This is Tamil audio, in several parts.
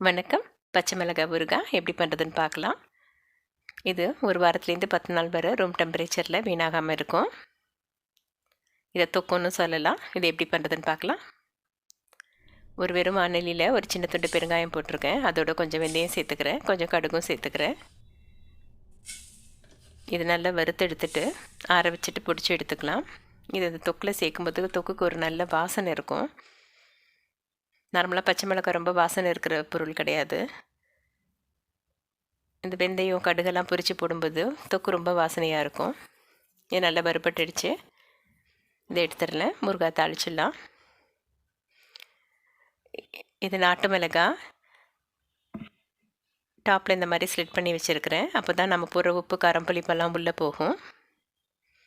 வணக்கம். பச்சைமிளகாய் ஊறுகாய் எப்படி பண்ணுறதுன்னு பார்க்கலாம். இது ஒரு வாரத்துலேருந்து 10 நாள் வரை ரூம் டெம்பரேச்சரில் வீணாகாமல் இருக்கும். இதை தொக்குன்னு சொல்லலாம். இது எப்படி பண்ணுறதுன்னு பார்க்கலாம். ஒரு வெறும் வாணலியில் ஒரு சின்ன துண்டு பெருங்காயம் போட்டிருக்கேன். அதோட கொஞ்சம் வெந்தயம் சேர்த்துக்கிறேன், கொஞ்சம் கடுகும் சேர்த்துக்கிறேன். இது நல்லா வறுத்து எடுத்துட்டு ஆற வச்சுட்டு பிடிச்சி எடுத்துக்கலாம். இது தொக்கில் சேர்க்கும்போது தொக்குக்கு ஒரு நல்ல வாசனை இருக்கும். நார்மலாக பச்சை மிளகாய் ரொம்ப வாசனை இருக்கிற பொருள் கிடையாது. இந்த வெந்தயம் கடுகெல்லாம் பொரித்து போடும்போது தொக்கு ரொம்ப வாசனையாக இருக்கும். இது நல்லா வறுபட்டுடுச்சு. இதை எடுத்துடலாம். முருங்காய் தாளிச்சிடலாம். இது நாட்டு மிளகாய் டாப்பில் இந்த மாதிரி ஸ்லிட் பண்ணி வச்சுருக்கிறேன். அப்போ தான் நம்ம போடுற உப்பு காரம் புளிப்பெல்லாம் உள்ளே போகும்.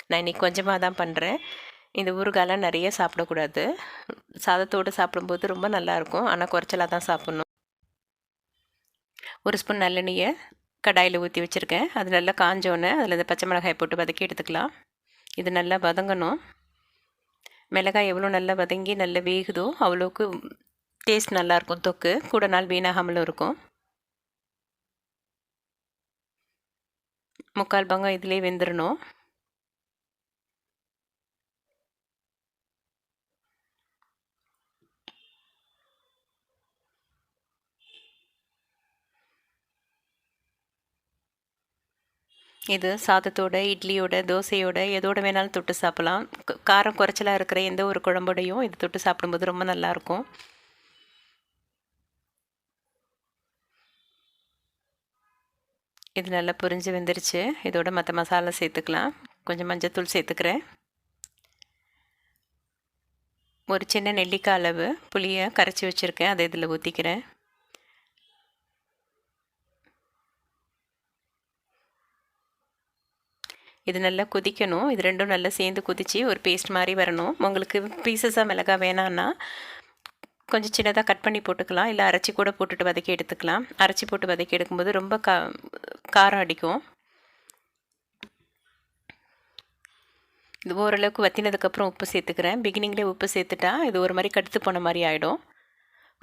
நான் இன்றைக்கி கொஞ்சமாக தான் பண்ணுறேன். இந்த ஊறுகாயெலாம் நிறைய சாப்பிடக்கூடாது. சாதத்தோடு சாப்பிடும்போது ரொம்ப நல்லாயிருக்கும். ஆனால் குறைச்சலாக தான் சாப்பிட்ணும். ஒரு ஸ்பூன் நல்லெண்ணெயை கடாயில் ஊற்றி வச்சுருக்கேன். அது நல்லா காஞ்சோன்னே அதில் இந்த பச்சை மிளகாயை போட்டு வதக்கி எடுத்துக்கலாம். இது நல்லா வதங்கணும். மிளகாய் எவ்வளோ நல்லா வதங்கி நல்லா வேகுதோ அவ்வளோக்கு டேஸ்ட் நல்லாயிருக்கும். தொக்கு கூட நாள் வீணாகாமலும் இருக்கும். முக்கால் பங்கம் இதிலே வெந்துடணும். இது சாதத்தோட, இட்லியோட, தோசையோட எதோட வேணாலும் தொட்டு சாப்பிட்லாம். காரம் குறைச்சலாக இருக்கிற எந்த ஒரு குழம்போடையும் இது தொட்டு சாப்பிடும்போது ரொம்ப நல்லாயிருக்கும். இது நல்லா பொரிஞ்சு வெந்துருச்சு. இதோட மற்ற மசாலா சேர்த்துக்கலாம். கொஞ்சம் மஞ்சத்தூள் சேர்த்துக்கிறேன். ஒரு சின்ன நெல்லிக்காய் அளவு புளியை கரைச்சி வச்சுருக்கேன். அதை இதில் ஊற்றிக்கிறேன். இது நல்லா கொதிக்கணும். இது ரெண்டும் நல்லா சேர்ந்து கொதித்து ஒரு பேஸ்ட் மாதிரி வரணும். உங்களுக்கு பீசஸாக மிளகாய் வேணான்னா கொஞ்சம் சின்னதாக கட் பண்ணி போட்டுக்கலாம். இல்லை அரைச்சி கூட போட்டுட்டு வதக்கி எடுத்துக்கலாம். அரைச்சி போட்டு வதக்கி எடுக்கும்போது ரொம்ப காரம் அடிக்கும். இது ஓரளவுக்கு வற்றினதுக்கப்புறம் உப்பு சேர்த்துக்கிறேன். பிகினிங்லேயே உப்பு சேர்த்துட்டா இது ஒரு மாதிரி கடுத்து போன மாதிரி ஆகிடும்.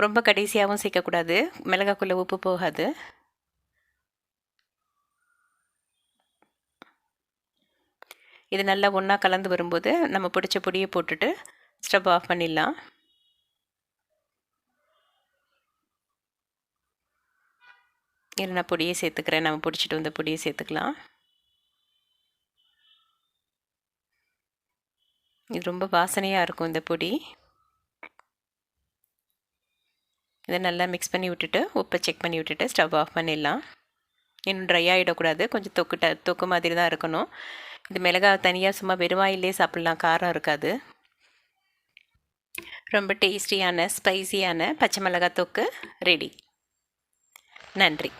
ரொம்ப கடைசியாகவும் சேர்க்கக்கூடாது. மிளகாக்குள்ளே உப்பு போகாது. இது நல்லா ஒன்றா கலந்து வரும்போது நம்ம பிடிச்ச பொடியை போட்டுட்டு ஸ்டவ் ஆஃப் பண்ணிடலாம். இது நான் பொடியை சேர்த்துக்கிறேன். நம்ம பிடிச்சிட்டு வந்த பொடியை சேர்த்துக்கலாம். இது ரொம்ப வாசனையாக இருக்கும் இந்த பொடி. இதை நல்லா மிக்ஸ் பண்ணி விட்டுட்டு உப்பை செக் பண்ணி விட்டுட்டு ஸ்டவ் ஆஃப் பண்ணிடலாம். இன்னும் ட்ரை ஆகிடக்கூடாது. கொஞ்சம் தொக்கு மாதிரி தான் இருக்கணும். இது மிளகாய் தனியாக சும்மா வெறுவாயிலே சாப்பிட்லாம். காரம் இருக்காது. ரொம்ப டேஸ்டியான ஸ்பைசியான பச்சை மிளகாய் தொக்கு ரெடி. நன்றி.